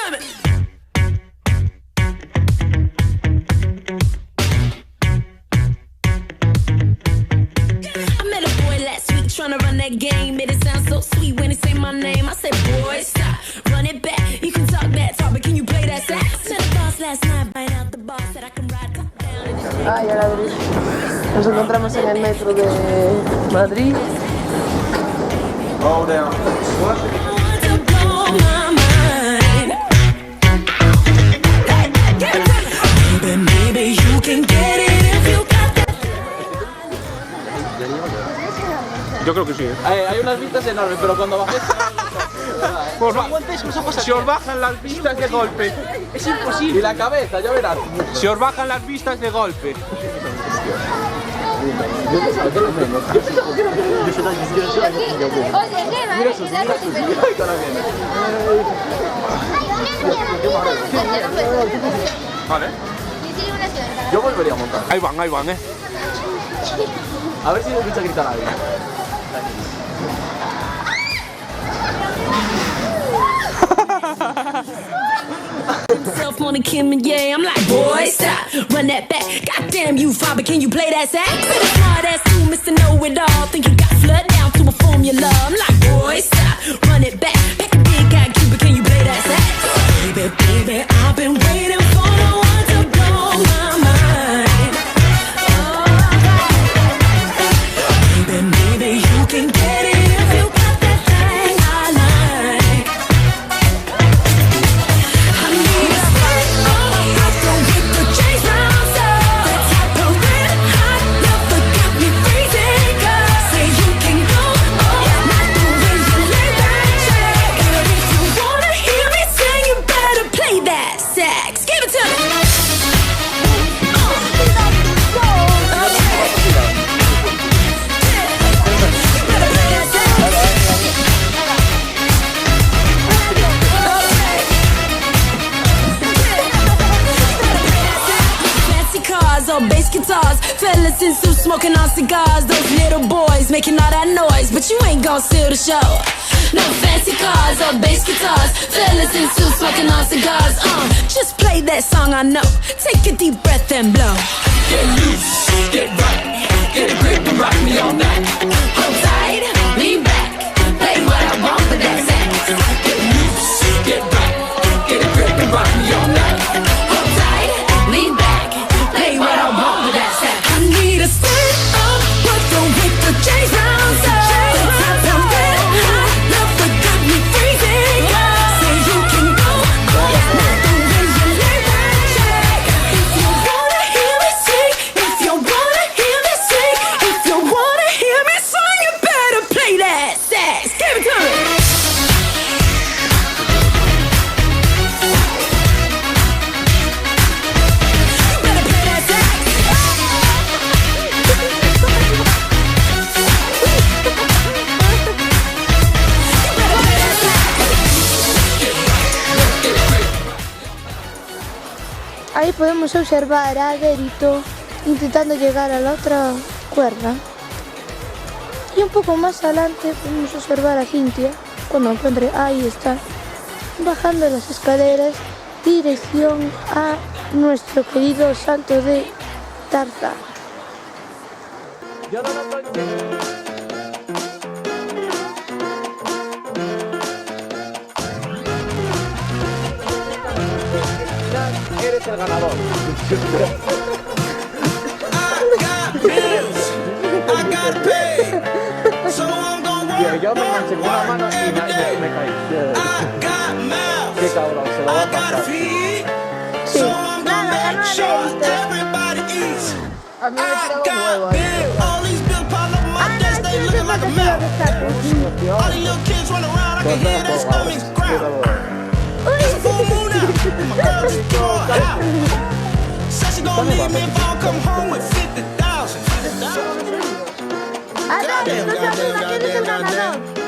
to me. I met a boy last week trying to run that game. Made it sound so sweet when he say my name. I said, boy, stop, run it back. You can talk that talk, but can you play that sax? Met a boss last night, buying out the boss, said I can ride top down. Ay, a la derecha. Nos encontramos en el metro de Madrid. All down. Yo creo que sí. Hay unas vistas enormes, pero cuando bajes... Si os bajan las vistas de golpe. Es imposible. Y la cabeza, ya verás. Si os bajan las vistas de golpe. Vale. Yo volvería a montar. Ahí van, A ver si no escucha gritar a alguien. Myself on the Kim and yeah, I'm like, boy, stop, run that back. Goddamn you, father, can you play that sax? Pretty smart ass you, Mr. Know-It-All. Think you got flood down to a formula. I'm like, boy, stop, run it back. Back a big guy, Cuba, can you play that sax? Baby, baby, I've been waiting for the one to blow my mind. Oh, baby, maybe you can get it if you got that thing I like. I need a spot, I don't get the chase round, so the type of red hot never got me freezing. 'Cause say you can go, not the way you lay that check. But if you wanna hear me sing, you better play that sax. Give it to me. Fancy cars or bass guitars, fellas in suits smoking on cigars. Those little boys making all that noise, but you ain't gon' steal the show. No fancy cars or bass guitars, fellas in suits smoking on cigars. Just play that song I know. Take a deep breath and blow. Get loose, get right, get a grip and rock me all night. Hold tight, lean back, play what I want with that sax. Get loose, get right, get a grip and rock me all night. Hold tight, lean back, play what I want with that sax. I need a stand up, but don't hit the change round. So the top of red hot never got me freezing. Say you can go, not the way you lay that check. If you wanna hear me sing, if you wanna hear me sing, if you wanna hear me sing, you better play that sax. Give it to me. You better play that sax. Ahí podemos observar a Derito intentando llegar a la otra cuerda. Y un poco más adelante podemos observar a Cintia, cuando encuentre, ahí está, bajando las escaleras, dirección a nuestro querido Salto de Tarzán. Yo no lo estoy... Eres el ganador. Tío, yo me enganché con una mano y me caí. Qué cabrón, se lo va a pasar. Sí, nada, ganó Derito. A mí me tiraba un huevo ahí. Ah, no, es que no se falta que lo rescate. Ah, no, no se olvida quién es el ganador.